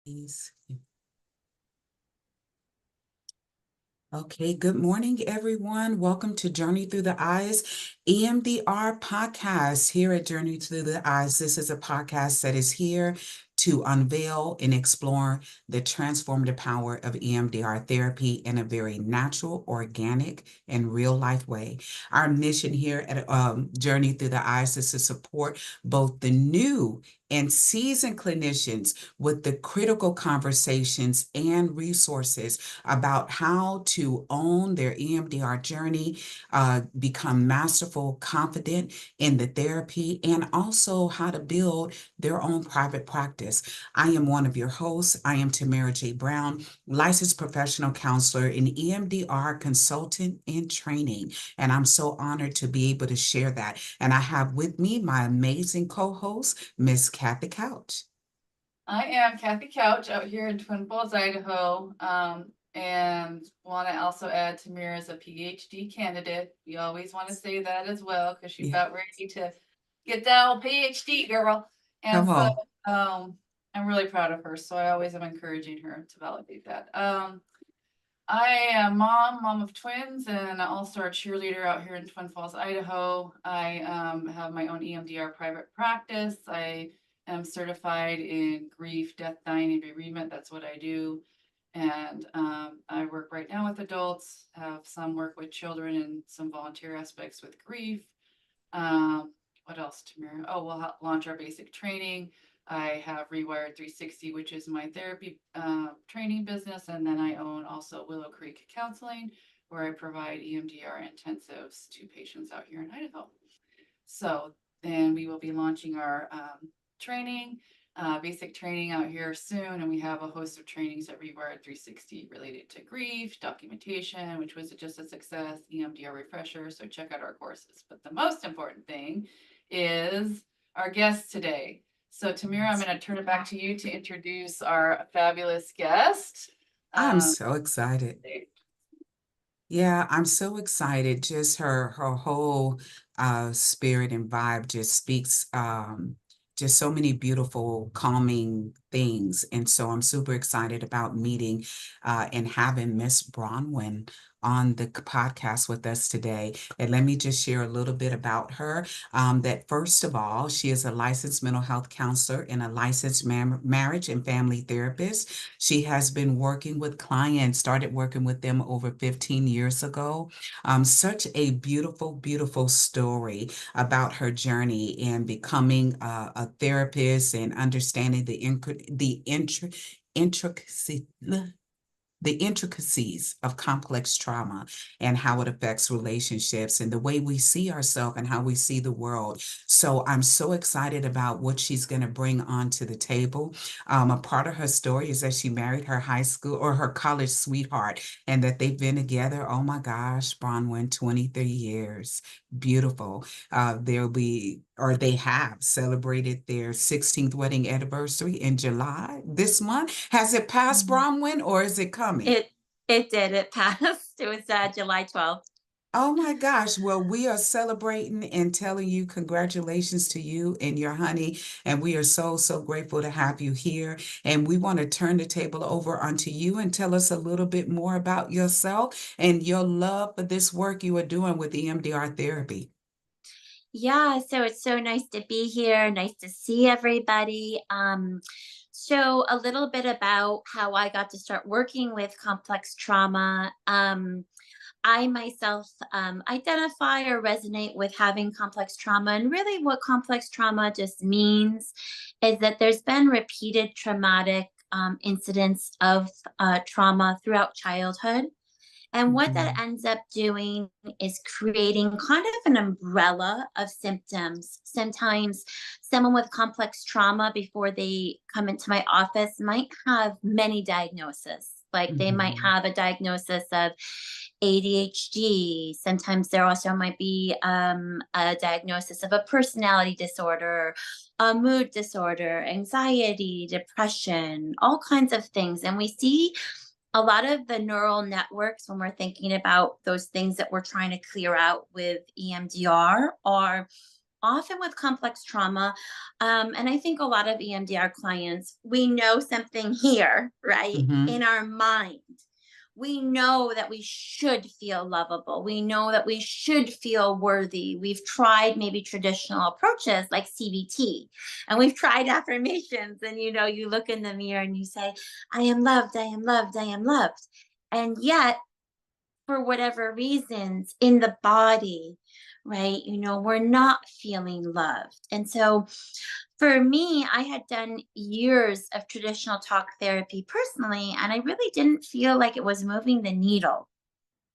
Please. Okay, good morning, everyone. Welcome to Journey Through the Eyes, EMDR podcast. Here at Journey Through the Eyes, this is a podcast that is here to unveil and explore the transformative power of EMDR therapy in a very natural, organic, and real life way. Our mission here at Journey Through the Eyes is to support both the new and seasoned clinicians with the critical conversations and resources about how to own their EMDR journey, become masterful, confident in the therapy, and also how to build their own private practice. I am one of your hosts. I am Tamara J. Brown, licensed professional counselor and EMDR consultant in training. And I'm so honored to be able to share that. And I have with me my amazing co-host, Miss Kathy Couch. I am Kathy Couch out here in Twin Falls, Idaho, and want to also add Tamira is a PhD candidate. We always want to say that as well because she's Yeah, about ready to get that old PhD girl. And come so on. I'm really proud of her. So I always am encouraging her to validate that. I am mom of twins, and also a cheerleader out here in Twin Falls, Idaho. I have my own EMDR private practice. I am certified in grief, death, dying, and bereavement. That's what I do. And I work right now with adults, have some work with children, and some volunteer aspects with grief. What else, Tamara? Oh, we'll launch our basic training. I have Rewired 360, which is my therapy training business. And then I own also Willow Creek Counseling, where I provide EMDR intensives to patients out here in Idaho. So then we will be launching our training, basic training out here soon. And we have a host of trainings at Rewired 360 related to grief, documentation, which was just a success, EMDR refresher. So check out our courses. But the most important thing is our guest today. So Tamira, I'm going to turn it back to you to introduce our fabulous guest. I'm Um, so excited. Yeah, I'm so excited. Just her whole spirit and vibe just speaks just so many beautiful, calming things. And so I'm super excited about meeting and having Miss Bronwyn on the podcast with us today. And let me just share a little bit about her. That first of all, she is a licensed mental health counselor and a licensed marriage and family therapist. She has been working with clients, started working with them over 15 years ago. Such a beautiful, beautiful story about her journey in becoming a therapist and understanding intricacy, the intricacies of complex trauma and how it affects relationships and the way we see ourselves and how we see the world. So I'm so excited about what she's going to bring onto the table. A part of her story is that she married her high school or her college sweetheart and that they've been together, oh my gosh, Bronwyn, 23 years. Beautiful. They'll be, or they have celebrated their 16th wedding anniversary in July this month. Has it passed, Bronwyn, or is it coming? It it did. It passed. It was July 12th. Oh my gosh. Well, we are celebrating and telling you congratulations to you and your honey. And we are so, so grateful to have you here. And we want to turn the table over onto you and tell us a little bit more about yourself and your love for this work you are doing with EMDR therapy. Yeah, so it's so nice to be here. Nice to see everybody. So a little bit about how I got to start working with complex trauma. I myself identify or resonate with having complex trauma. And really, what complex trauma just means is that there's been repeated traumatic incidents of trauma throughout childhood. And what that Mhm. ends up doing is creating kind of an umbrella of symptoms. Sometimes someone with complex trauma, before they come into my office, might have many diagnoses. Like they might Mhm. have a diagnosis of ADHD. Sometimes there also might be a diagnosis of a personality disorder, a mood disorder, anxiety, depression, all kinds of things. And we see a lot of the neural networks when we're thinking about those things that we're trying to clear out with EMDR are often with complex trauma, and I think a lot of EMDR clients, we know something here, right? Mm-hmm. In our mind. We know that we should feel lovable. We know that we should feel worthy. We've tried maybe traditional approaches like CBT, and we've tried affirmations. And you look in the mirror and you say, I am loved, I am loved, I am loved. And yet, for whatever reasons in the body, right? We're not feeling loved. And so for me, I had done years of traditional talk therapy personally, and I really didn't feel like it was moving the needle.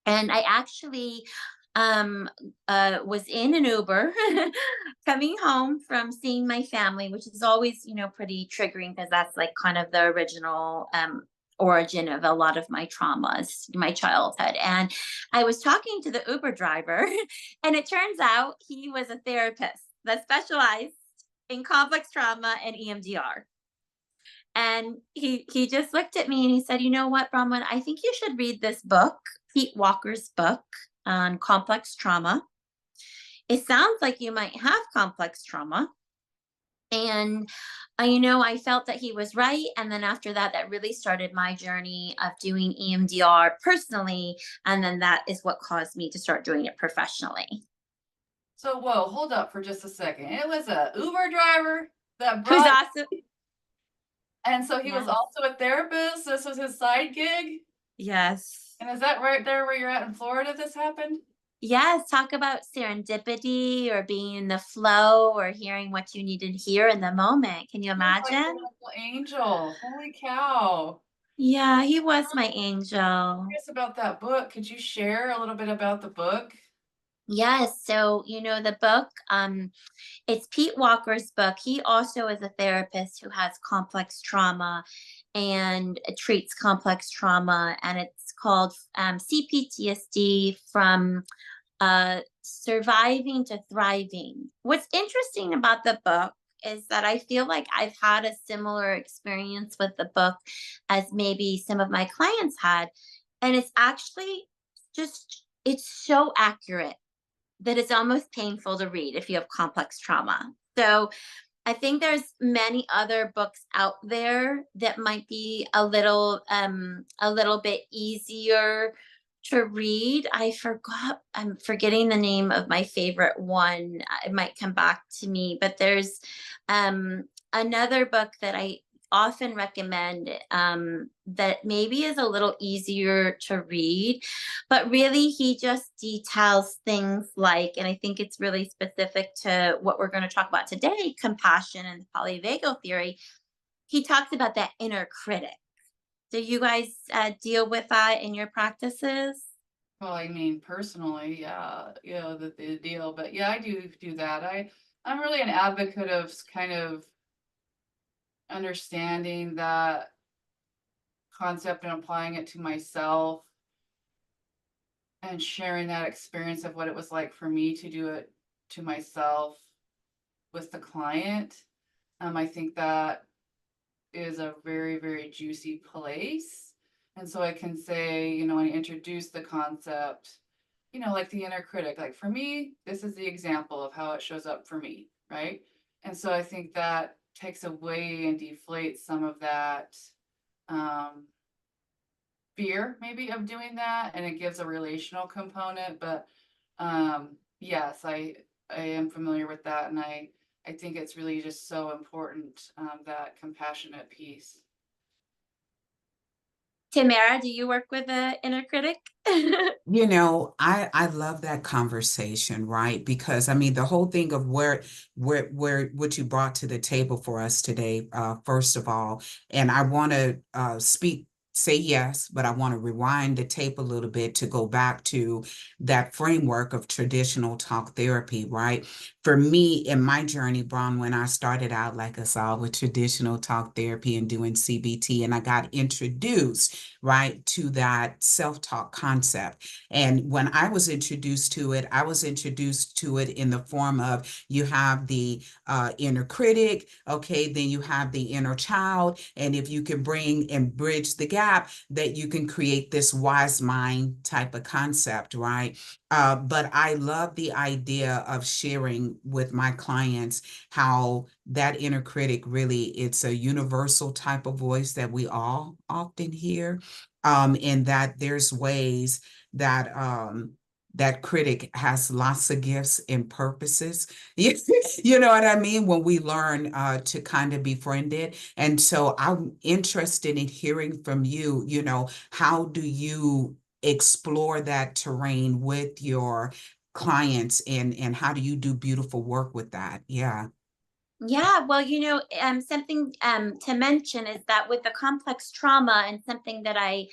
And I actually was in an Uber coming home from seeing my family, which is always, pretty triggering because that's like kind of the original origin of a lot of my traumas, my childhood. And I was talking to the Uber driver, and it turns out he was a therapist that specialized in complex trauma and EMDR. And he just looked at me and he said, "You know what, Bronwyn, I think you should read this book, Pete Walker's book on complex trauma. It sounds like you might have complex trauma." And I felt that he was right. And then after that, that really started my journey of doing EMDR personally. And then that is what caused me to start doing it professionally. So, whoa, hold up for just a second. It was a Uber driver that Who's brought, awesome. and so he was Yes. also a therapist. This was his side gig. Yes. And is that right there where you're at in Florida this happened? Yes, talk about serendipity or being in the flow or hearing what you needed to hear in the moment. Can you He was like your imagine? little angel. Holy cow. Yeah, he was I'm my angel. curious about that book. Could you share a little bit about the book? Yes, so the book, it's Pete Walker's book. He also is a therapist who has complex trauma and treats complex trauma, and it's called CPTSD from surviving to thriving. What's interesting about the book is that I feel like I've had a similar experience with the book as maybe some of my clients had. And it's actually it's so accurate that it's almost painful to read if you have complex trauma. So I think there's many other books out there that might be a little bit easier to read. I'm forgetting the name of my favorite one. It might come back to me, but there's another book that I often recommend that maybe is a little easier to read, but really he just details things like, and I think it's really specific to what we're going to talk about today, compassion and polyvagal theory. He talks about that inner critic. Do you guys deal with that in your practices? Well, I mean, personally, yeah, the deal. But yeah, I do that. I'm really an advocate of kind of understanding that concept and applying it to myself and sharing that experience of what it was like for me to do it to myself with the client. I think that is a very, very juicy place. And so I can say, when I introduce the concept, like the inner critic, like for me, this is the example of how it shows up for me, right? And so I think that takes away and deflates some of that fear maybe of doing that, and it gives a relational component. But yes, I am familiar with that, and I think it's really just so important, that compassionate piece. Tamara, do you work with an inner critic? I love that conversation, right? Because I mean, the whole thing of where what you brought to the table for us today, first of all, and I want to say yes, but I want to rewind the tape a little bit to go back to that framework of traditional talk therapy, right? For me, in my journey, Bron, when I started out, like us all, with traditional talk therapy and doing CBT, and I got introduced, right, to that self-talk concept. And when I was introduced to it, I was introduced to it in the form of you have the inner critic, okay, then you have the inner child, and if you can bring and bridge the gap, gap, that you can create this wise mind type of concept, right? But I love the idea of sharing with my clients how that inner critic really, it's a universal type of voice that we all often hear, and that there's ways that that critic has lots of gifts and purposes. You know what I mean? When we learn to kind of befriend it. And so I'm interested in hearing from you, you know, how do you explore that terrain with your clients, and how do you do beautiful work with that? Yeah. Yeah, well, something to mention is that with the complex trauma, and something that I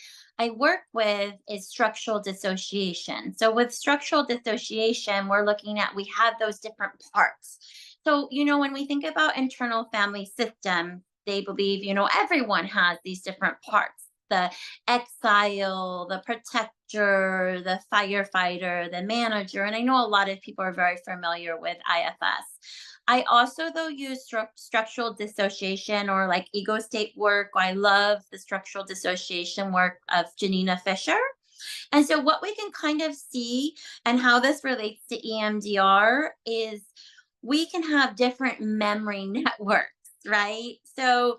work with is structural dissociation. So with structural dissociation, we're looking at, we have those different parts. So, when we think about internal family system, they believe, everyone has these different parts. The exile, the protector, the firefighter, the manager. And I know a lot of people are very familiar with IFS. I also, though, use structural dissociation, or like ego state work. I love the structural dissociation work of Janina Fisher. And so, what we can kind of see, and how this relates to EMDR, is we can have different memory networks, right? So,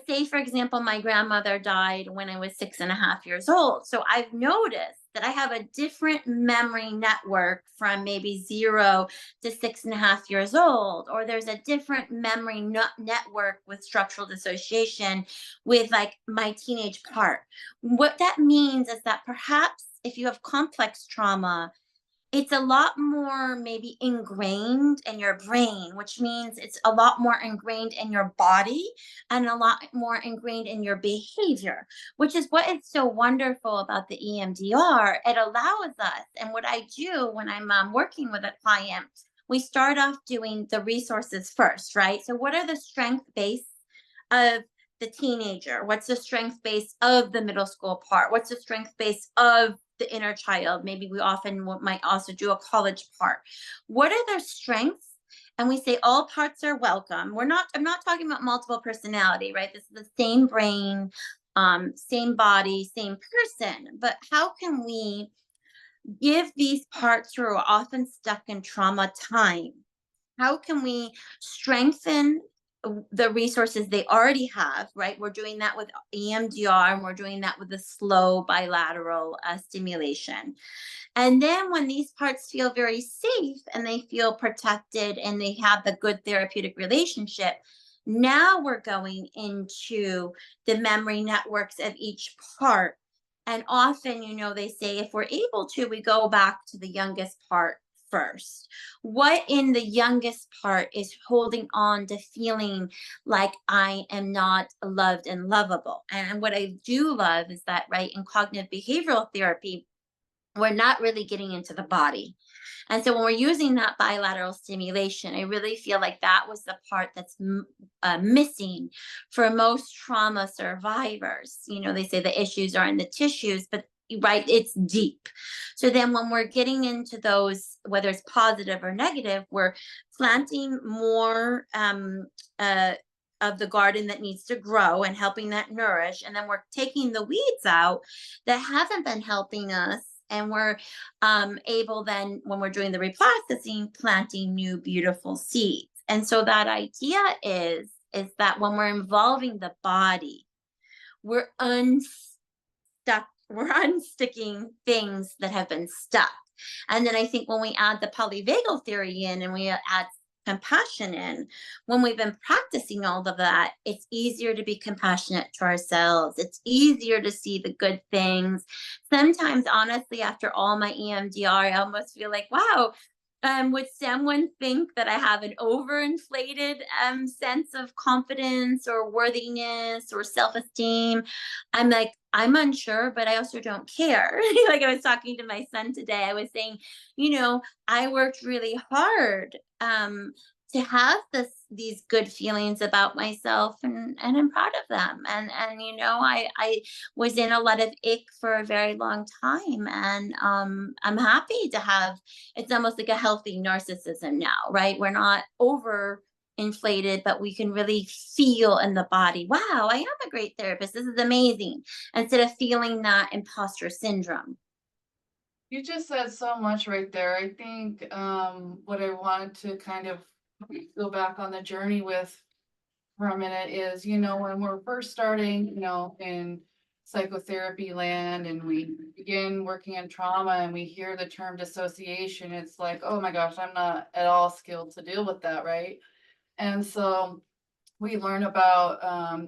say, for example, my grandmother died when I was 6.5 years old. So, I've noticed that I have a different memory network from maybe 0 to 6.5 years old, or there's a different memory network with structural dissociation with like my teenage part. What that means is that perhaps if you have complex trauma, it's a lot more maybe ingrained in your brain, which means it's a lot more ingrained in your body and a lot more ingrained in your behavior, which is what is so wonderful about the EMDR. It allows us, and what I do when I'm working with a client, we start off doing the resources first, right? So, what are the strength base of the teenager? What's the strength base of the middle school part? What's the strength base of the inner child? Maybe we often might also do a college part. What are their strengths? And we say all parts are welcome. I'm not talking about multiple personality, right? This is the same brain, same body, same person. But how can we give these parts who are often stuck in trauma time? How can we strengthen the resources they already have, right? We're doing that with EMDR, and we're doing that with the slow bilateral stimulation. And then when these parts feel very safe and they feel protected and they have the good therapeutic relationship, now we're going into the memory networks of each part. And often, they say if we're able to, we go back to the youngest part first. What in the youngest part is holding on to feeling like I am not loved and lovable? And what I do love is that, right, in cognitive behavioral therapy, we're not really getting into the body. And so when we're using that bilateral stimulation, I really feel like that was the part that's missing for most trauma survivors. They say the issues are in the tissues, but right, it's deep. So then when we're getting into those, whether it's positive or negative, we're planting more of the garden that needs to grow and helping that nourish. And then we're taking the weeds out that haven't been helping us, and we're able then, when we're doing the replasticing, planting new beautiful seeds. And so that idea is that when we're involving the body, we're unsticking things that have been stuck. And then I think when we add the polyvagal theory in, and we add compassion in, when we've been practicing all of that, it's easier to be compassionate to ourselves. It's easier to see the good things. Sometimes, honestly, after all my EMDR, I almost feel like, wow, would someone think that I have an overinflated sense of confidence or worthiness or self-esteem? I'm like, I'm unsure, but I also don't care. Like I was talking to my son today, I was saying, I worked really hard to have these good feelings about myself, and I'm proud of them. And I was in a lot of ick for a very long time, and I'm happy to have, it's almost like a healthy narcissism now, right? We're not over inflated, but we can really feel in the body, wow, I am a great therapist. This is amazing. Instead of feeling that imposter syndrome. You just said so much right there. I think what I wanted to kind of go back on the journey with for a minute is, when we're first starting, in psychotherapy land and we begin working in trauma and we hear the term dissociation, it's like, oh my gosh, I'm not at all skilled to deal with that, right? And so we learn about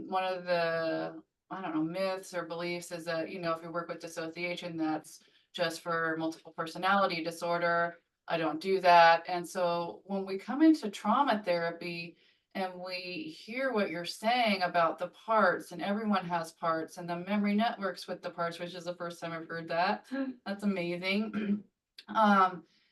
one of the, I don't know, myths or beliefs is that, if you work with dissociation, that's just for multiple personality disorder. I don't do that. And so when we come into trauma therapy and we hear what you're saying about the parts, and everyone has parts, and the memory networks with the parts, which is the first time I've heard that. That's amazing.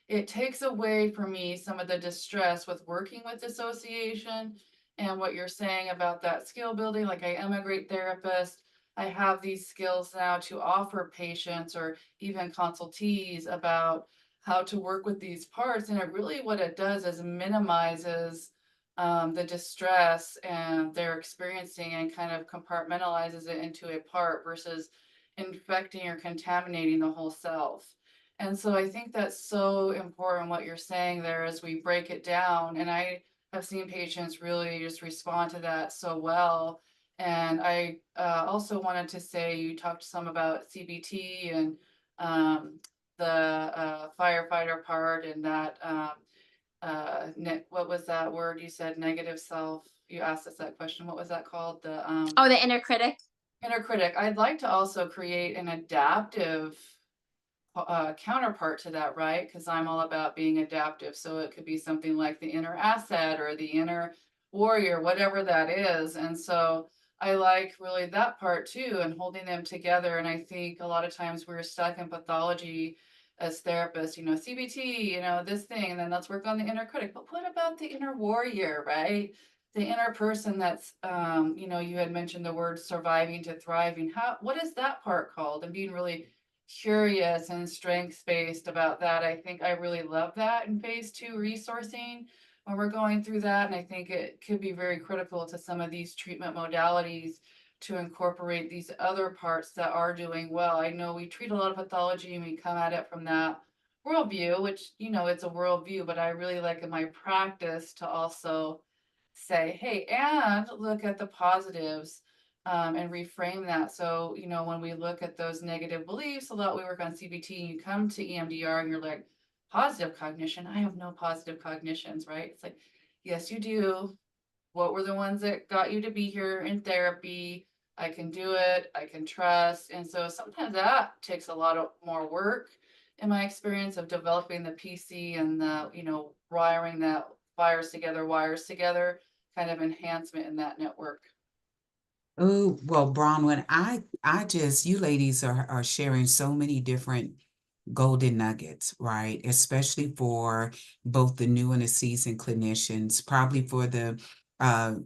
It takes away for me some of the distress with working with dissociation, and what you're saying about that skill building. Like, I am a great therapist. I have these skills now to offer patients or even consultees about how to work with these parts. And it really, what it does is minimizes the distress and they're experiencing, and kind of compartmentalizes it into a part versus infecting or contaminating the whole self. And so I think that's so important what you're saying there as we break it down. And I've seen patients really just respond to that so well. And I also wanted to say, you talked some about CBT and the firefighter part, and that what was that word you said? Negative self. You asked us that question. What was that called? The Oh, the inner critic. inner critic. I'd like to also create an adaptive counterpart to that, right? Because I'm all about being adaptive. So it could be something like the inner asset or the inner warrior, whatever that is. And so I like really that part too, and holding them together. And I think a lot of times we're stuck in pathology as therapists, CBT, this thing, and then let's work on the inner critic. But what about the inner warrior, right? The inner person that's, you had mentioned the word surviving to thriving. What is that part called? And being really curious and strengths based about that. I think I really love that in phase 2 resourcing when we're going through that. And I think it could be very critical to some of these treatment modalities to incorporate these other parts that are doing well. I know we treat a lot of pathology and we come at it from that worldview, which, it's a worldview, but I really like in my practice to also say, hey, and look at the positives, and reframe that. So, when we look at those negative beliefs, a lot we work on CBT, and you come to EMDR and you're like, positive cognition. I have no positive cognitions, right? It's like, yes, you do. What were the ones that got you to be here in therapy? I can do it. I can trust. And so sometimes that takes a lot of more work in my experience of developing the PC and the, wiring that wires together, kind of enhancement in that network. Oh, well, Bronwyn, I just, you ladies are sharing so many different golden nuggets, right? Especially for both the new and the seasoned clinicians, probably for the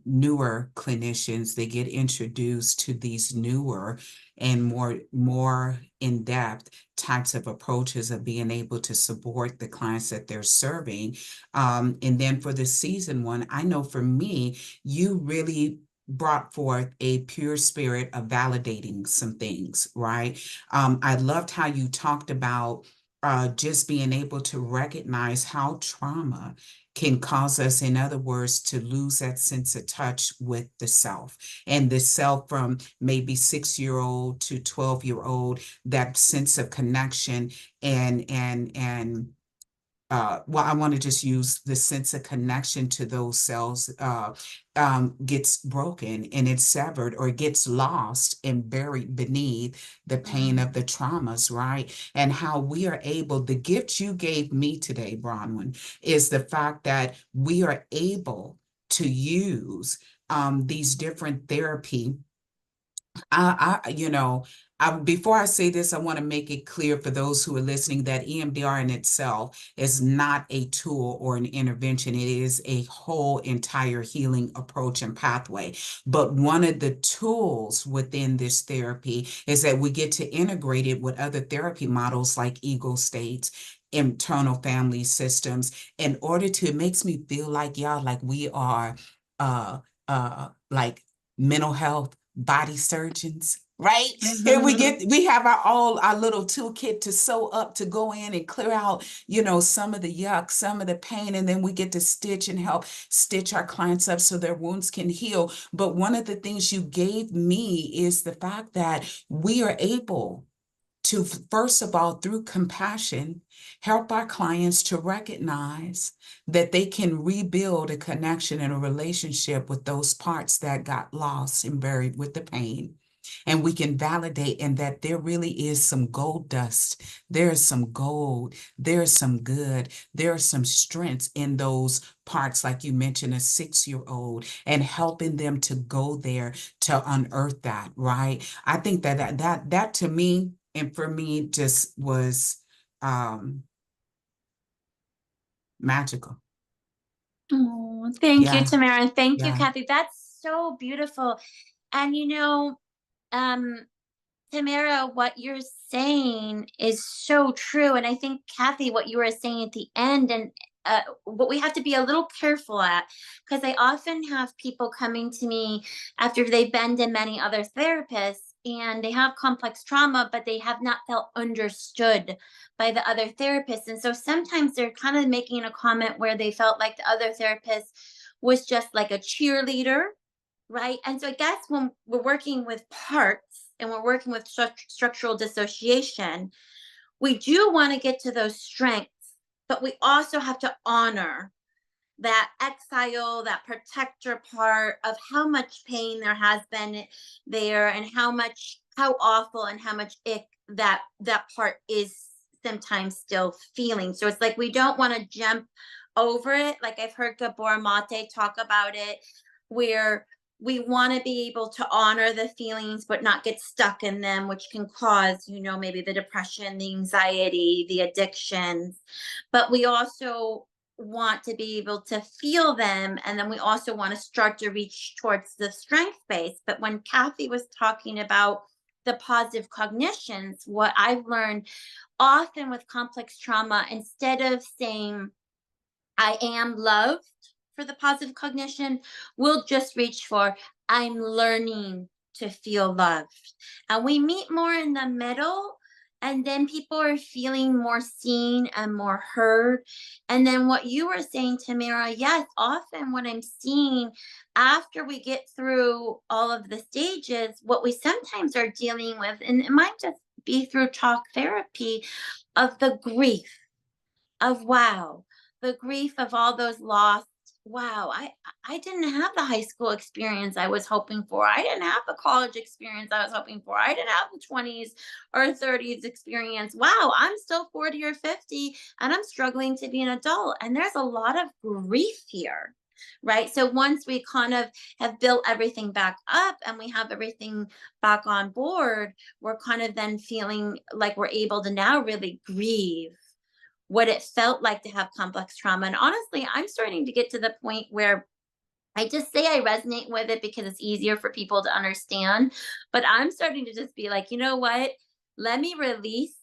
newer clinicians, they get introduced to these newer and more in-depth types of approaches of being able to support the clients that they're serving. And then for the seasoned one, I know for me, you really brought forth a pure spirit of validating some things, right? I loved how you talked about just being able to recognize how trauma can cause us, in other words, to lose that sense of touch with the self, and the self from maybe 6-year-old to 12-year-old, that sense of connection and well, I want to just use the sense of connection to those cells gets broken and it's severed or gets lost and buried beneath the pain of the traumas, right? And how we are able, the gift you gave me today, Bronwyn, is the fact that we are able to use these different therapy Before I say this, I want to make it clear for those who are listening that EMDR in itself is not a tool or an intervention. It is a whole entire healing approach and pathway. But one of the tools within this therapy is that we get to integrate it with other therapy models like ego states, internal family systems, in order to, it makes me feel like, y'all, like we are like mental health body surgeons, right? And we have our little toolkit to sew up, to go in and clear out, some of the yuck, some of the pain, and then we get to stitch and help stitch our clients up so their wounds can heal. But one of the things you gave me is the fact that we are able to, first of all, through compassion, help our clients to recognize that they can rebuild a connection and a relationship with those parts that got lost and buried with the pain. And we can validate, and that there really is some gold dust. There is some gold. There's some good. There are some strengths in those parts, like you mentioned, a 6-year-old, and helping them to go there to unearth that, right? I think that to me, and for me, just was magical. Oh, thank you, Yeah, Tamara. And thank you, yeah. Kathy. That's so beautiful. And Tamara, what you're saying is so true. And I think, Kathy, what you were saying at the end, and what we have to be a little careful at, because I often have people coming to me after they've been to many other therapists and they have complex trauma, but they have not felt understood by the other therapists. And so sometimes they're kind of making a comment where they felt like the other therapist was just like a cheerleader, right? And so I guess when we're working with parts and we're working with structural dissociation, we do want to get to those strengths, but we also have to honor that exile, that protector part of how much pain there has been there, and how awful and how much ick that part is sometimes still feeling. So it's like we don't want to jump over it. Like I've heard Gabor Mate talk about it, where we want to be able to honor the feelings but not get stuck in them, which can cause maybe the depression, the anxiety, the addictions. But we also want to be able to feel them, and then we also want to start to reach towards the strength base. But when Kathy was talking about the positive cognitions, what I've learned often with complex trauma, instead of saying I am loved for the positive cognition, we'll just reach for I'm learning to feel loved. And we meet more in the middle, and then people are feeling more seen and more heard. And then what you were saying, Tamara, yes, often what I'm seeing after we get through all of the stages, what we sometimes are dealing with, and it might just be through talk therapy, of the grief of wow, the grief of all those lost. Wow, I didn't have the high school experience I was hoping for. I didn't have the college experience I was hoping for. I didn't have the 20s or 30s experience. Wow, I'm still 40 or 50 and I'm struggling to be an adult. And there's a lot of grief here, right? So once we kind of have built everything back up and we have everything back on board, we're kind of then feeling like we're able to now really grieve what it felt like to have complex trauma. And honestly, I'm starting to get to the point where I just say I resonate with it because it's easier for people to understand. But I'm starting to just be like, you know what? Let me release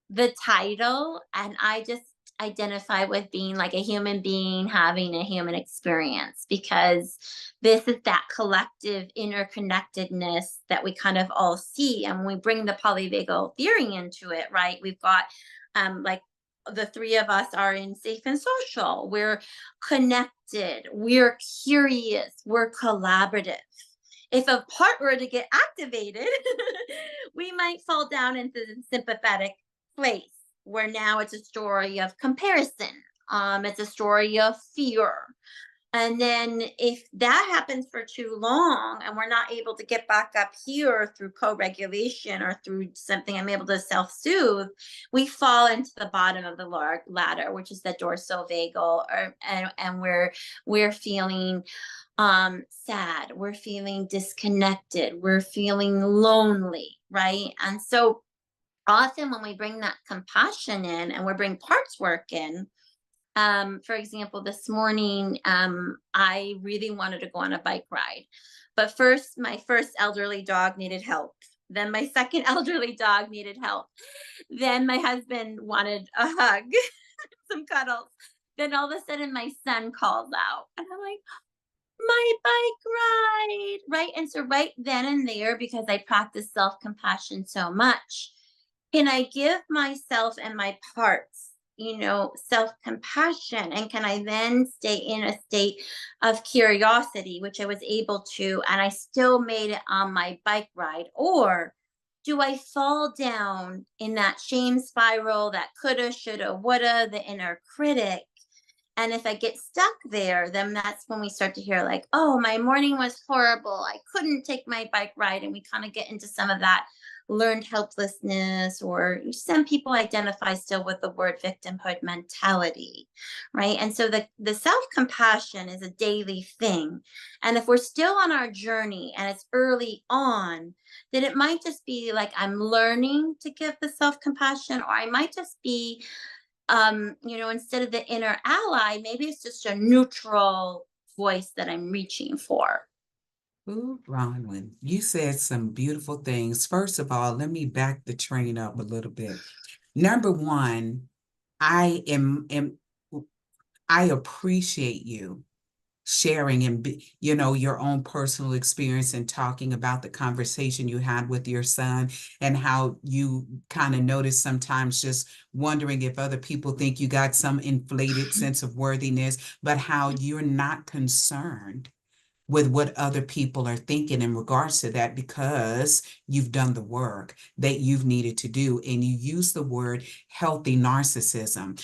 the title, and I just identify with being like a human being having a human experience, because this is that collective interconnectedness that we kind of all see. And when we bring the polyvagal theory into it, right, we've got like the three of us are in safe and social, we're connected, we're curious, we're collaborative. If a part were to get activated, we might fall down into the sympathetic place, where now it's a story of comparison. It's a story of fear. And then if that happens for too long and we're not able to get back up here through co-regulation or through something I'm able to self-soothe, we fall into the bottom of the ladder, which is the dorsovagal, and we're feeling sad, we're feeling disconnected, we're feeling lonely. right? And so often when we bring that compassion in and we bring parts work in, for example, this morning, I really wanted to go on a bike ride. But first, my first elderly dog needed help. Then my second elderly dog needed help. Then my husband wanted a hug, some cuddles. Then all of a sudden my son calls out and I'm like, my bike ride, right? And so right then and there, because I practice self-compassion so much, can I give myself and my parts, self-compassion? And can I then stay in a state of curiosity, which I was able to, and I still made it on my bike ride? Or do I fall down in that shame spiral, that coulda, shoulda, woulda, the inner critic? And if I get stuck there, then that's when we start to hear, like, oh, my morning was horrible. I couldn't take my bike ride. And we kind of get into some of that learned helplessness, or some people identify still with the word victimhood mentality, right? And so the self-compassion is a daily thing. And if we're still on our journey and it's early on, then it might just be like I'm learning to give the self-compassion, or I might just be instead of the inner ally, maybe it's just a neutral voice that I'm reaching for. Ooh, Bronwyn, you said some beautiful things. First of all, let me back the train up a little bit. Number one, I am I appreciate you sharing and your own personal experience and talking about the conversation you had with your son and how you kind of notice sometimes just wondering if other people think you got some inflated sense of worthiness, but how you're not concerned with what other people are thinking in regards to that, because you've done the work that you've needed to do. And you use the word healthy narcissism.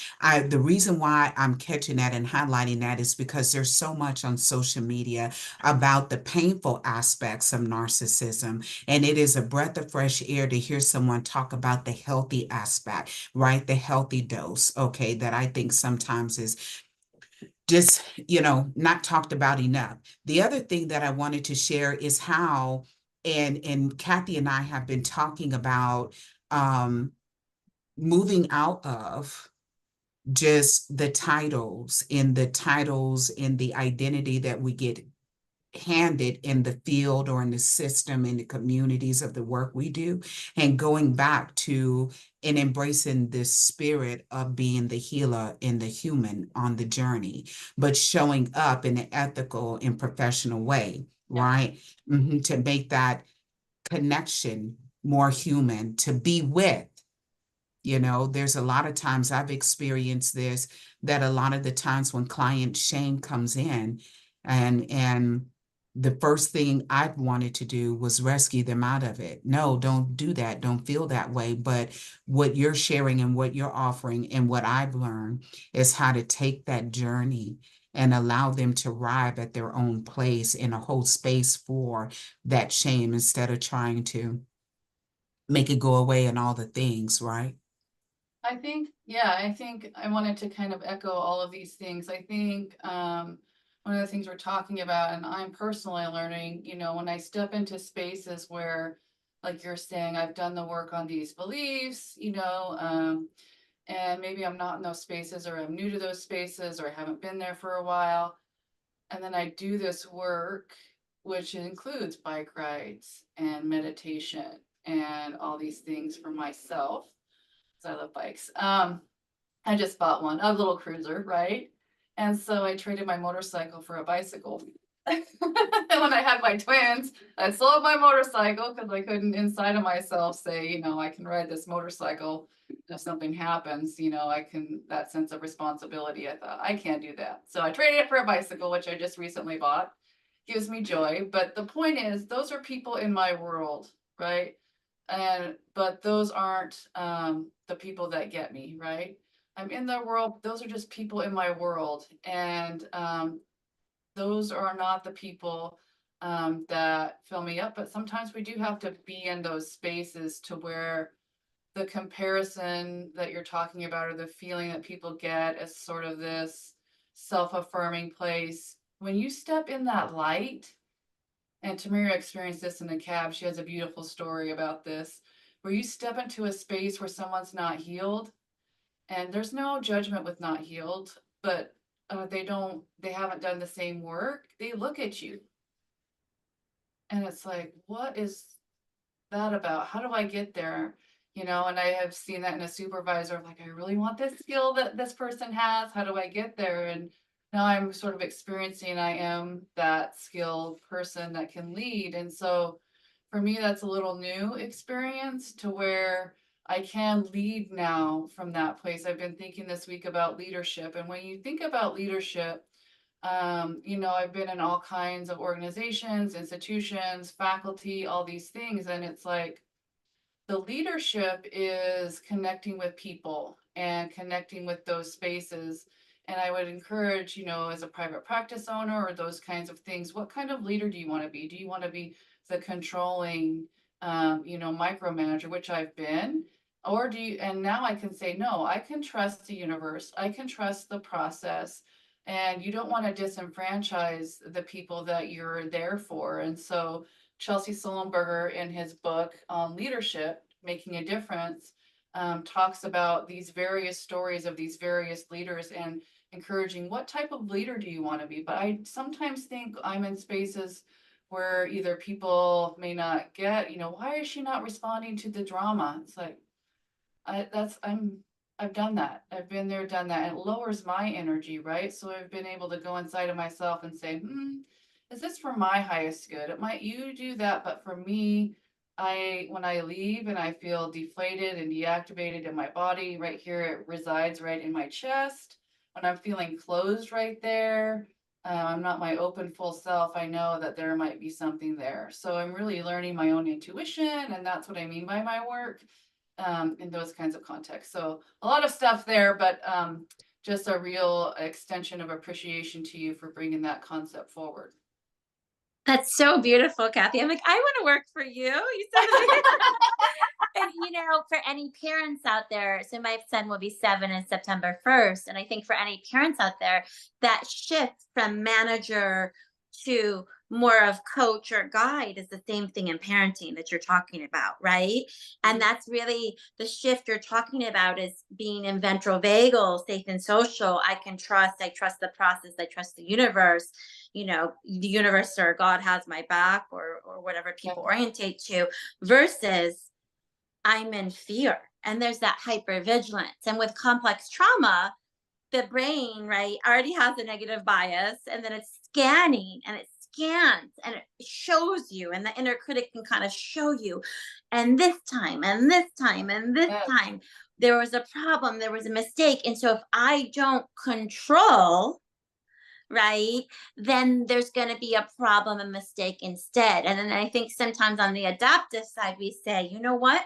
The reason why I'm catching that and highlighting that is because there's so much on social media about the painful aspects of narcissism. And it is a breath of fresh air to hear someone talk about the healthy aspect, right? The healthy dose, okay, that I think sometimes is just, not talked about enough. The other thing that I wanted to share is how, and Kathy and I have been talking about moving out of just the titles and the identity that we get handed in the field or in the system, in the communities of the work we do, and going back to and embracing this spirit of being the healer and the human on the journey, but showing up in an ethical and professional way, right? To make that connection more human, to be with. There's a lot of times I've experienced this, that a lot of the times when client shame comes in, and the first thing I've wanted to do was rescue them out of it. No, don't do that. Don't feel that way. But what you're sharing and what you're offering and what I've learned is how to take that journey and allow them to arrive at their own place and a whole space for that shame, instead of trying to make it go away and all the things, right? I think I wanted to kind of echo all of these things. I think one of the things we're talking about, and I'm personally learning, when I step into spaces where, like you're saying, I've done the work on these beliefs, and maybe I'm not in those spaces, or I'm new to those spaces, or I haven't been there for a while. And then I do this work, which includes bike rides and meditation and all these things for myself, because I love bikes. I just bought one, a little cruiser, right? And so I traded my motorcycle for a bicycle. And when I had my twins, I sold my motorcycle because I couldn't inside of myself say, I can ride this motorcycle. If something happens, that sense of responsibility, I thought, I can't do that. So I traded it for a bicycle, which I just recently bought. Gives me joy. But the point is, those are people in my world, right? But those aren't the people that get me, right? I'm in their world. Those are just people in my world. And those are not the people that fill me up. But sometimes we do have to be in those spaces to where the comparison that you're talking about, or the feeling that people get as sort of this self-affirming place, when you step in that light And Tamira experienced this in the cab. She has a beautiful story about this, where you step into a space where someone's not healed, and there's no judgment with not healed, but they haven't done the same work. They look at you, and it's like, what is that about? How do I get there? And I have seen that in a supervisor, like, I really want this skill that this person has. How do I get there? And now I'm sort of experiencing I am that skilled person that can lead. And so for me, that's a little new experience to where I can lead now from that place. I've been thinking this week about leadership. And when you think about leadership, I've been in all kinds of organizations, institutions, faculty, all these things. And it's like the leadership is connecting with people and connecting with those spaces. And I would encourage, as a private practice owner or those kinds of things, what kind of leader do you want to be? Do you want to be the controlling, micromanager, which I've been? Or and now I can say, no, I can trust the universe. I can trust the process. And you don't want to disenfranchise the people that you're there for. And so Chelsea Sullenberger, in his book on leadership, Making a Difference, talks about these various stories of these various leaders and encouraging what type of leader do you want to be. But I sometimes think I'm in spaces where either people may not get, why is she not responding to the drama? It's like, I've done that. I've been there, done that. And it lowers my energy, right? So I've been able to go inside of myself and say, is this for my highest good? It might you do that, but for me, when I leave and I feel deflated and deactivated in my body, right here, it resides right in my chest. When I'm feeling closed right there, I'm not my open full self. I know that there might be something there. So I'm really learning my own intuition, and that's what I mean by my work. In those kinds of contexts. So a lot of stuff there, but just a real extension of appreciation to you for bringing that concept forward. That's so beautiful, Kathy. I'm like, I want to work for you. You said And for any parents out there, so my son will be 7 on September 1st. And I think for any parents out there, that shift from manager to more of coach or guide is the same thing in parenting that you're talking about, right? And that's really the shift you're talking about, is being in ventrovagal, safe and social. I trust the process, I trust the universe. The universe or God has my back, or whatever people orientate to, versus I'm in fear. And there's that hypervigilance. And with complex trauma, the brain, right, already has a negative bias, and then it's scanning and it scans and it shows you, and the inner critic can kind of show you. And this time, and this time, and this time, there was a problem, there was a mistake. And so if I don't control, right, then there's going to be a problem, a mistake instead. And then I think sometimes on the adaptive side, we say, you know what?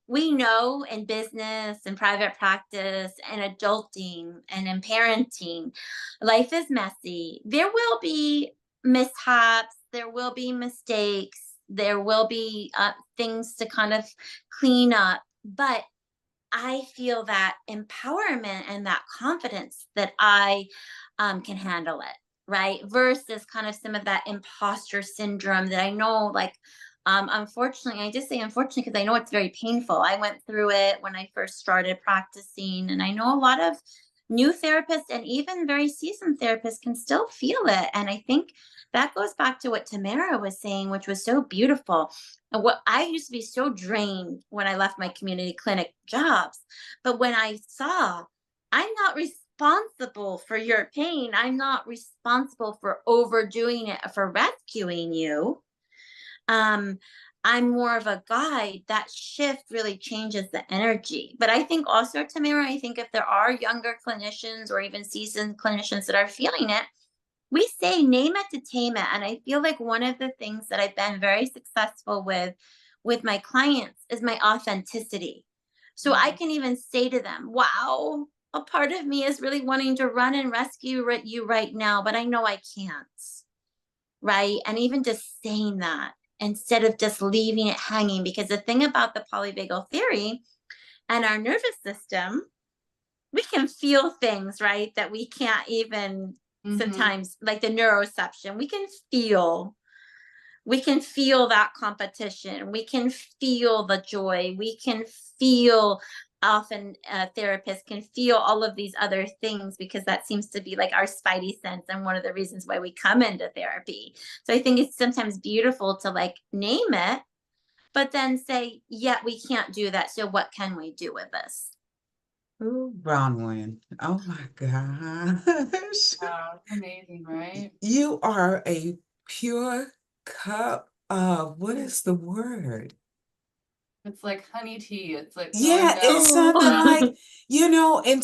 We know in business and private practice and adulting and in parenting, life is messy. There will be mishaps, there will be mistakes, there will be things to kind of clean up. But I feel that empowerment and that confidence that I can handle it, right? Versus kind of some of that imposter syndrome that I know, like, unfortunately, I just say unfortunately because I know it's very painful. I went through it when I first started practicing, and I know a lot of new therapists and even very seasoned therapists can still feel it. And I think that goes back to what Tamara was saying, which was so beautiful. And what I used to be so drained when I left my community clinic jobs. But when I saw, I'm not responsible for your pain, I'm not responsible for overdoing it, for rescuing you. I'm more of a guide. That shift really changes the energy. But I think also, Tamara, I think if there are younger clinicians or even seasoned clinicians that are feeling it, we say name it to tame it. And I feel like one of the things that I've been very successful with my clients is my authenticity. So I can even say to them, wow, a part of me is really wanting to run and rescue you right now, but I know I can't. Right. And even just saying that instead of just leaving it hanging, because the thing about the polyvagal theory and our nervous system, we can feel things, right, that we can't even sometimes, like the neuroception, we can feel we can feel that competition. We can feel the joy. We can feel, often therapists can feel all of these other things, because that seems to be like our spidey sense and one of the reasons why we come into therapy. So I think it's sometimes beautiful to like name it, but then say, yeah, we can't do that. So what can we do with this? Ooh, Bronwyn. Oh my gosh. Wow, amazing, right? You are a pure cup of, what is the word? It's like honey tea. It's like going Yeah, down. it's something Yeah. like, and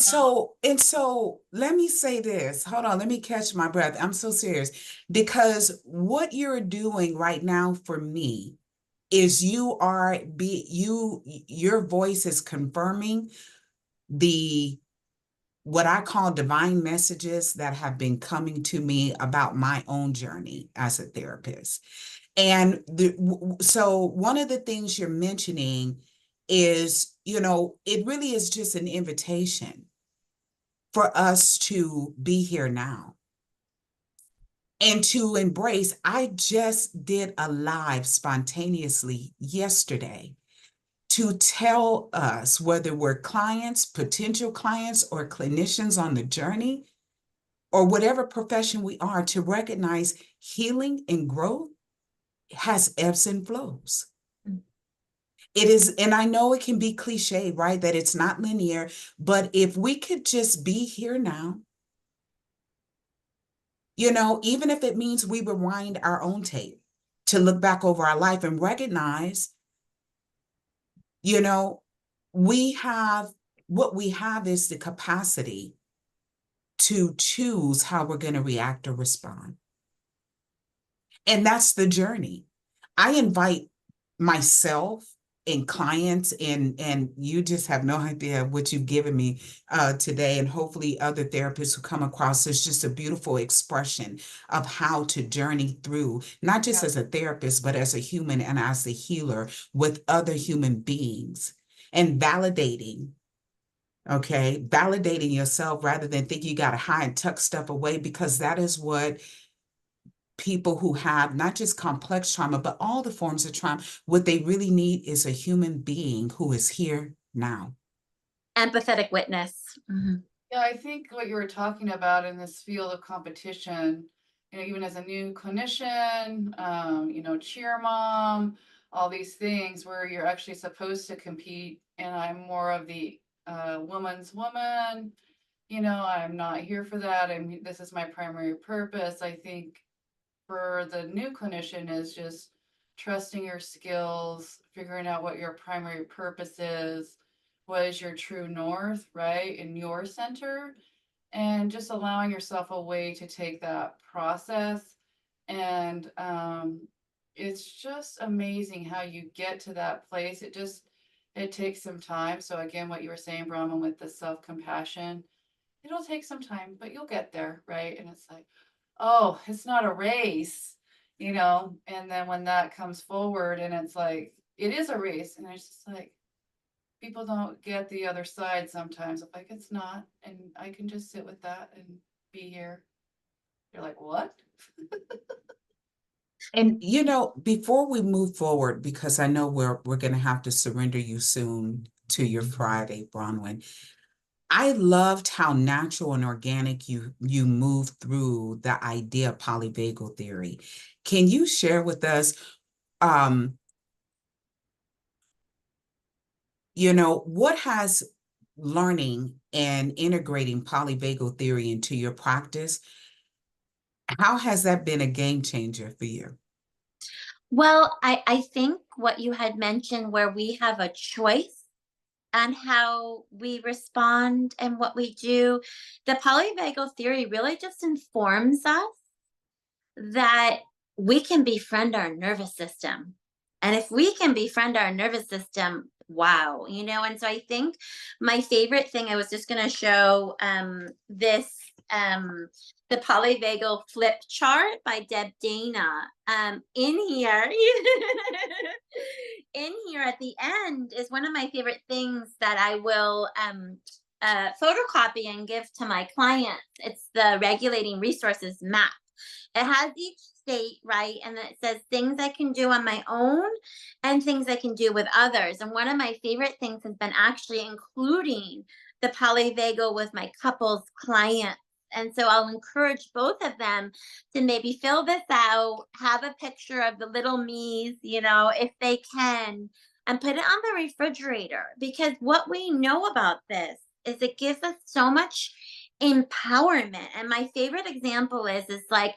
so let me say this. Hold on, let me catch my breath. I'm so serious because what you're doing right now for me is your voice is confirming the what I call divine messages that have been coming to me about my own journey as a therapist. And so one of the things you're mentioning is, it really is just an invitation for us to be here now and to embrace. I just did a live spontaneously yesterday to tell us, whether we're clients, potential clients, or clinicians on the journey, or whatever profession we are, to recognize healing and growth has ebbs and flows. It is, and I know it can be cliche, right? That it's not linear, but if we could just be here now, even if it means we rewind our own tape to look back over our life and recognize, you know, we have what we have is the capacity to choose how we're going to react or respond. And that's the journey. I invite myself and clients, and you just have no idea what you've given me today, and hopefully other therapists who come across this, just a beautiful expression of how to journey through, not just Yeah. as a therapist, but as a human and as a healer with other human beings, and validating. Okay, validating yourself rather than think you got to hide and tuck stuff away, because that is what people who have not just complex trauma, but all the forms of trauma, what they really need is a human being who is here now. Empathetic witness. Mhm. Yeah, I think what you were talking about in this field of competition, even as a new clinician, cheer mom, all these things where you're actually supposed to compete. And I'm more of the woman's woman. I'm not here for that. This is my primary purpose. I think for the new clinician is just trusting your skills, figuring out what your primary purpose is, what is your true north, right, in your center, and just allowing yourself a way to take that process. And it's just amazing how you get to that place. It takes some time. So again, what you were saying, Brahman, with the self-compassion, it'll take some time, but you'll get there, right? And it's like, oh, it's not a race. And then when that comes forward and it's like, it is a race. And it's just like, people don't get the other side sometimes. Like, it's not. And I can just sit with that and be here. You're like, what? And before we move forward, because I know we're going to have to surrender you soon to your Friday, Bronwyn. I loved how natural and organic you moved through the idea of polyvagal theory. Can you share with us, what has learning and integrating polyvagal theory into your practice, how has that been a game changer for you? Well, I think what you had mentioned, where we have a choice on how we respond and what we do, the polyvagal theory really just informs us that we can befriend our nervous system. And if we can befriend our nervous system, wow, and so I think my favorite thing, I was just going to show this, the polyvagal flip chart by Deb Dana. In here, in here at the end is one of my favorite things that I will photocopy and give to my clients. It's the regulating resources map. It has each state, right? And then it says things I can do on my own and things I can do with others. And one of my favorite things has been actually including the polyvagal with my couples clients. And so I'll encourage both of them to maybe fill this out, have a picture of the little me's, if they can, and put it on the refrigerator. Because what we know about this is it gives us so much empowerment. And my favorite example is like,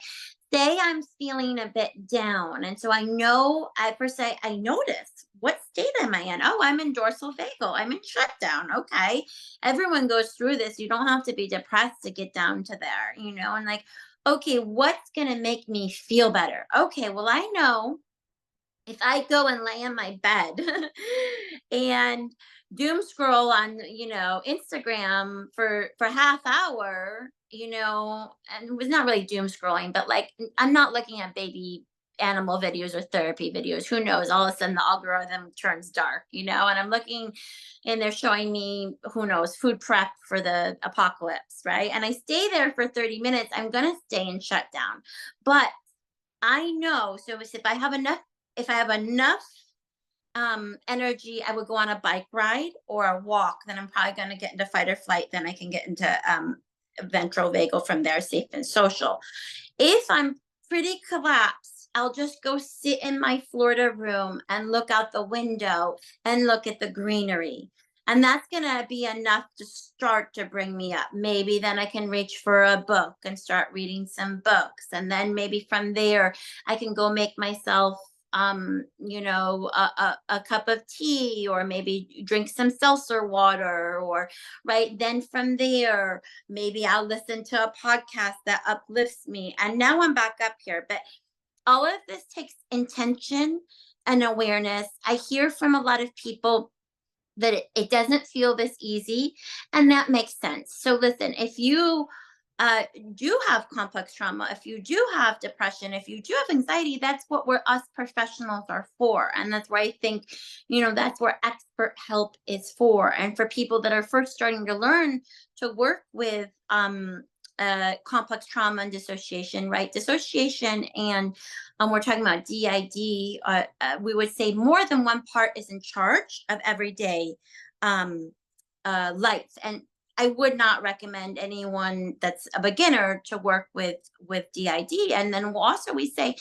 say I'm feeling a bit down. And so I know, I per se, I notice what state am I in? Oh, I'm in dorsal vagal. I'm in shutdown. Okay. Everyone goes through this. You don't have to be depressed to get down to there, and like, okay, what's going to make me feel better? Okay. Well, I know if I go and lay in my bed and doom scroll on, Instagram for half hour, and it was not really doom scrolling, but like I'm not looking at baby animal videos or therapy videos. Who knows? All of a sudden the algorithm turns dark, and I'm looking and they're showing me, who knows, food prep for the apocalypse, right? And I stay there for 30 minutes, I'm gonna stay in shutdown. But I know, so if I have enough energy, I would go on a bike ride or a walk. Then I'm probably going to get into fight or flight. Then I can get into ventral vagal from there, safe and social. If I'm pretty collapsed, I'll just go sit in my Florida room and look out the window and look at the greenery. And that's going to be enough to start to bring me up. Maybe then I can reach for a book and start reading some books. And then maybe from there, I can go make myself a cup of tea, or maybe drink some seltzer water, or right then from there, maybe I'll listen to a podcast that uplifts me. And now I'm back up here. But all of this takes intention and awareness. I hear from a lot of people that it doesn't feel this easy, and that makes sense. So listen, if you do have complex trauma, if you do have depression, if you do have anxiety, that's what us professionals are for. And that's where I think, that's where expert help is for. And for people that are first starting to learn to work with complex trauma and dissociation, right? Dissociation and we're talking about DID, we would say more than one part is in charge of everyday life. And I would not recommend anyone that's a beginner to work with DID. And then we say,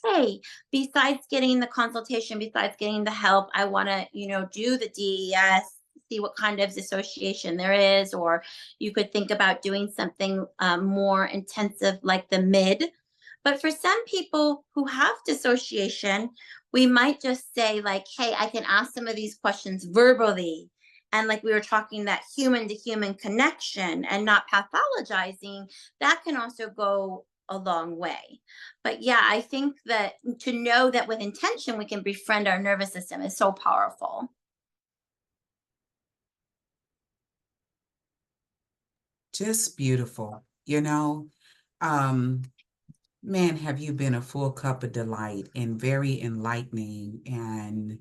hey, besides getting the consultation, besides getting the help, I want to, do the DES, see what kind of dissociation there is, or you could think about doing something more intensive like the mid. But for some people who have dissociation, we might just say like, hey, I can ask some of these questions verbally. And like we were talking, that human to human connection and not pathologizing, that can also go a long way. But yeah, I think that to know that with intention, we can befriend our nervous system is so powerful. Just beautiful. Um, man, have you been a full cup of delight and very enlightening and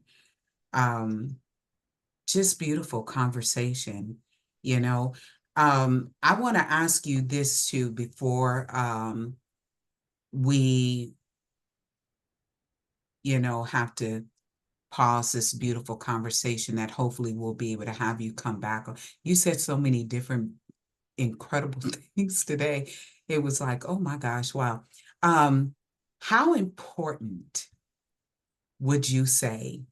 just beautiful conversation, you know. I want to ask you this too before we, have to pause this beautiful conversation that hopefully we'll be able to have you come back. You said so many different incredible things today. It was like, oh my gosh, wow. How important would you say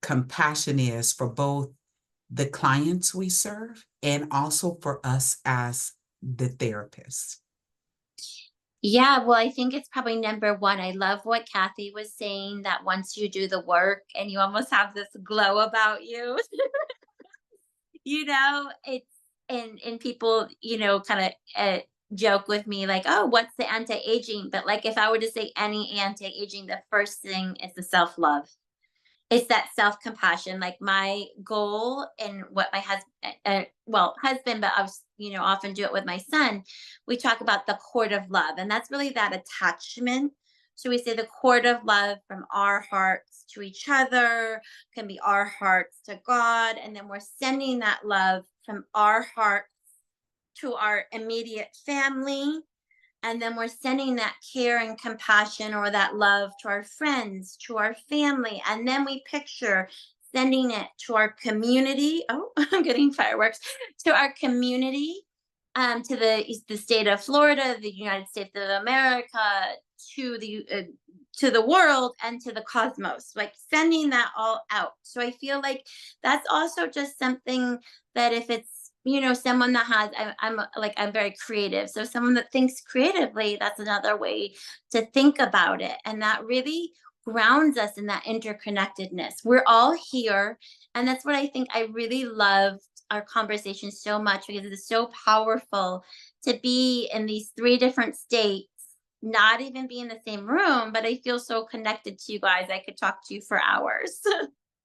compassion is for both the clients we serve and also for us as the therapists? Yeah, well, I think it's probably number one. I love what Kathy was saying, that once you do the work and you almost have this glow about you, it's and people, kind of joke with me like, oh, what's the anti-aging? But like, if I were to say any anti-aging, the first thing is the self-love. It's that self-compassion. Like my goal and what my husband, but I was, often do it with my son. We talk about the cord of love, and that's really that attachment. So we say the cord of love from our hearts to each other can be our hearts to God. And then we're sending that love from our hearts to our immediate family, And then we're sending that care and compassion or that love to our friends, to our family. And then we picture sending it to our community. Oh, I'm getting fireworks. To our community, to the state of Florida, the United States of America, to the world, and to the cosmos, like sending that all out. So I feel like that's also just something that if it's, someone that has, I'm very creative. So someone that thinks creatively, that's another way to think about it. And that really grounds us in that interconnectedness. We're all here. And that's what I think I really love our conversation so much, because it's so powerful to be in these three different states, not even be in the same room, but I feel so connected to you guys. I could talk to you for hours.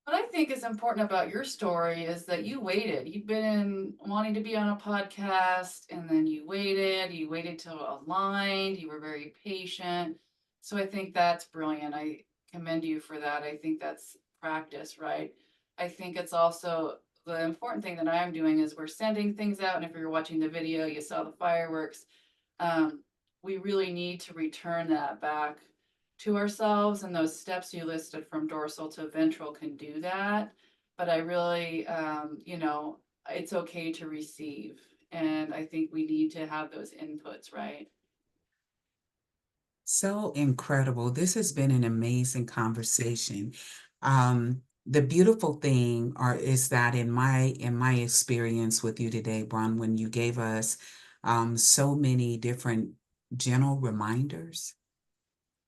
What I think is important about your story is that you waited. You've been wanting to be on a podcast, and then you waited till it aligned, you were very patient. So I think that's brilliant. I commend you for that. I think that's practice, right? I think it's also the important thing that I'm doing is we're sending things out. And if you're watching the video, you saw the fireworks. We really need to return that back to ourselves, and those steps you listed from dorsal to ventral can do that. But I really, it's okay to receive. And I think we need to have those inputs, right? So incredible. This has been an amazing conversation. The beautiful thing is that in my experience with you today, Bronwyn, you gave us so many different gentle reminders.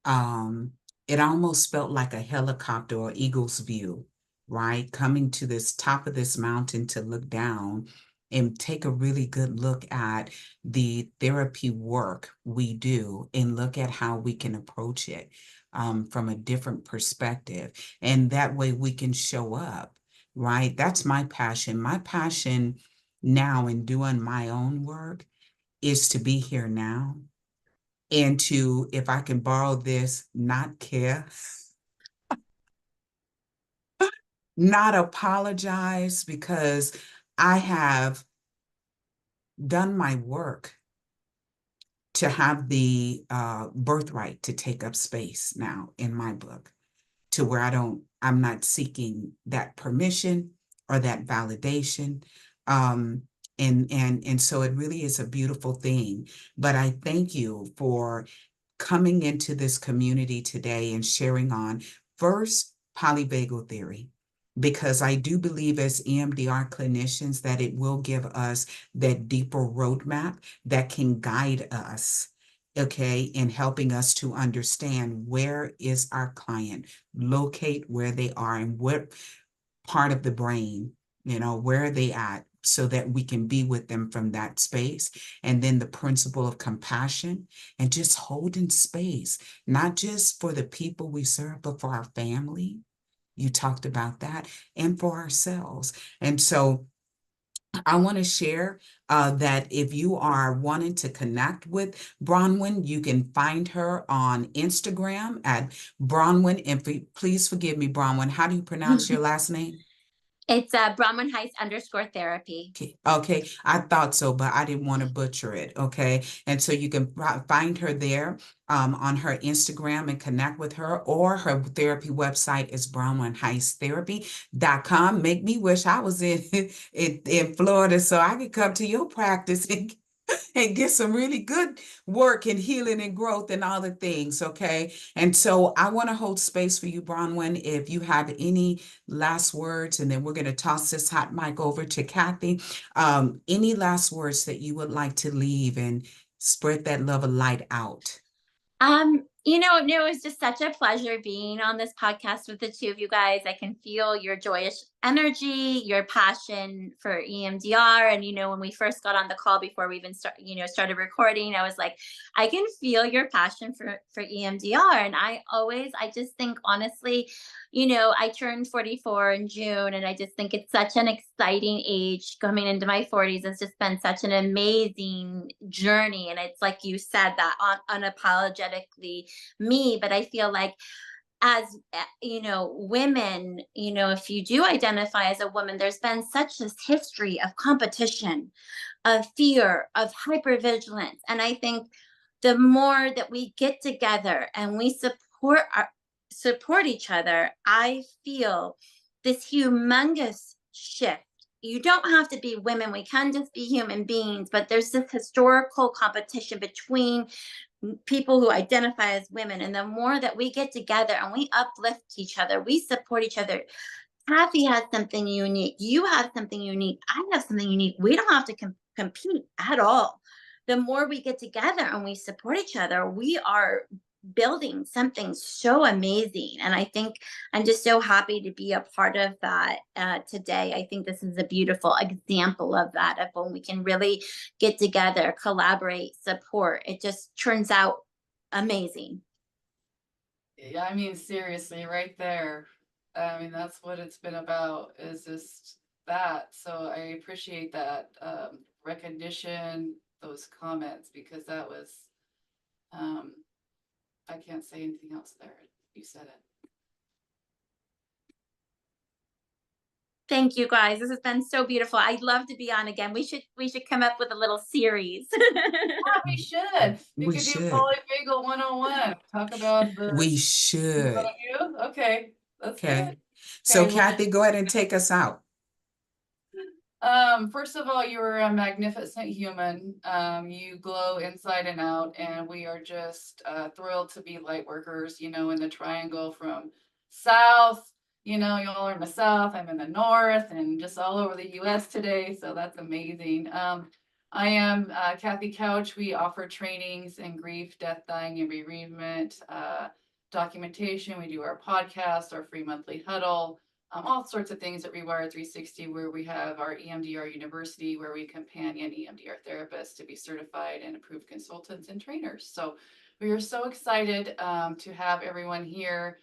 um, it almost felt like a helicopter or eagle's view, right? Coming to this top of this mountain to look down and take a really good look at the therapy work we do and look at how we can approach it from a different perspective. And that way we can show up, right? That's my passion. My passion now in doing my own work is to be here now and to, if I can borrow this, not care, not apologize, because I have done my work to have the birthright to take up space now in my book, to where I'm not seeking that permission or that validation. Um, and so it really is a beautiful thing. But I thank you for coming into this community today and sharing on first polyvagal theory, because I do believe as EMDR clinicians that it will give us that deeper roadmap that can guide us, okay, in helping us to understand where is our client, locate where they are and what part of the brain, where are they at, so that we can be with them from that space. And then the principle of compassion and just holding space, not just for the people we serve, but for our family. You talked about that, and for ourselves. And so I want to share that if you are wanting to connect with Bronwyn, you can find her on Instagram at Bronwyn. And please forgive me, Bronwyn, how do you pronounce your last name? It's Bronwyn Heiss _therapy. Okay, I thought so, but I didn't want to butcher it. Okay, and so you can find her there on her Instagram and connect with her, or her therapy website is bronwynheisstherapy.com. Make me wish I was in Florida so I could come to your practice and get some really good work and healing and growth and all the things, okay? And so I want to hold space for you, Bronwyn, if you have any last words, and then we're going to toss this hot mic over to Kathy. Any last words that you would like to leave and spread that love of light out? No, it was just such a pleasure being on this podcast with the two of you guys. I can feel your joyous energy, your passion for EMDR. And, when we first got on the call before we even started recording, I was like, I can feel your passion for EMDR. And I just think honestly, I turned 44 in June, and I just think it's such an exciting age coming into my 40s. It's just been such an amazing journey. And it's like you said, that unapologetically me. But I feel like as women, if you do identify as a woman, there's been such this history of competition, of fear, of hypervigilance. And I think the more that we get together and we support each other, I feel this humongous shift. You don't have to be women, we can just be human beings, but there's this historical competition between people who identify as women. And the more that we get together and we uplift each other, we support each other. Kathy has something unique. You have something unique. I have something unique. We don't have to compete at all. The more we get together and we support each other, we are building something so amazing. And I think I'm just so happy to be a part of that today. I think this is a beautiful example of that, of when we can really get together, collaborate, support. It just turns out amazing. Yeah, I mean, seriously, right there. I mean, that's what it's been about, is just that. So I appreciate that recognition, those comments, because that was, I can't say anything else there. You said it. Thank you guys. This has been so beautiful. I'd love to be on again. We should come up with a little series. Yeah, we should. We We could do should. Polyvagal 101. Talk about the We should. you. Okay, let's do Okay. it. So Okay, well, Kathy, go ahead and take us out. first of all, you're a magnificent human. You glow inside and out, and we are just thrilled to be light workers, you know, in the triangle from south. You know, y'all are in the south, I'm in the north, and just all over the US today. So that's amazing. I am Kathy Couch. We offer trainings in grief, death, dying, and bereavement, documentation. We do our podcast, our free monthly huddle. All sorts of things at Rewire 360, where we have our EMDR University, where we companion EMDR therapists to be certified and approved consultants and trainers. So we are so excited to have everyone here.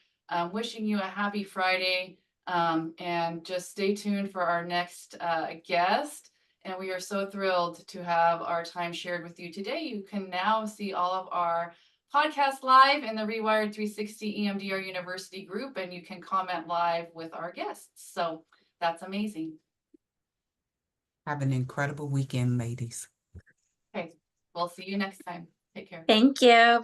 Wishing you a happy Friday, and just stay tuned for our next guest. And we are so thrilled to have our time shared with you today. You can now see all of our podcast live in the Rewired 360 EMDR University group, and you can comment live with our guests. So that's amazing. Have an incredible weekend, ladies. Okay, we'll see you next time. Take care. Thank you. Bye.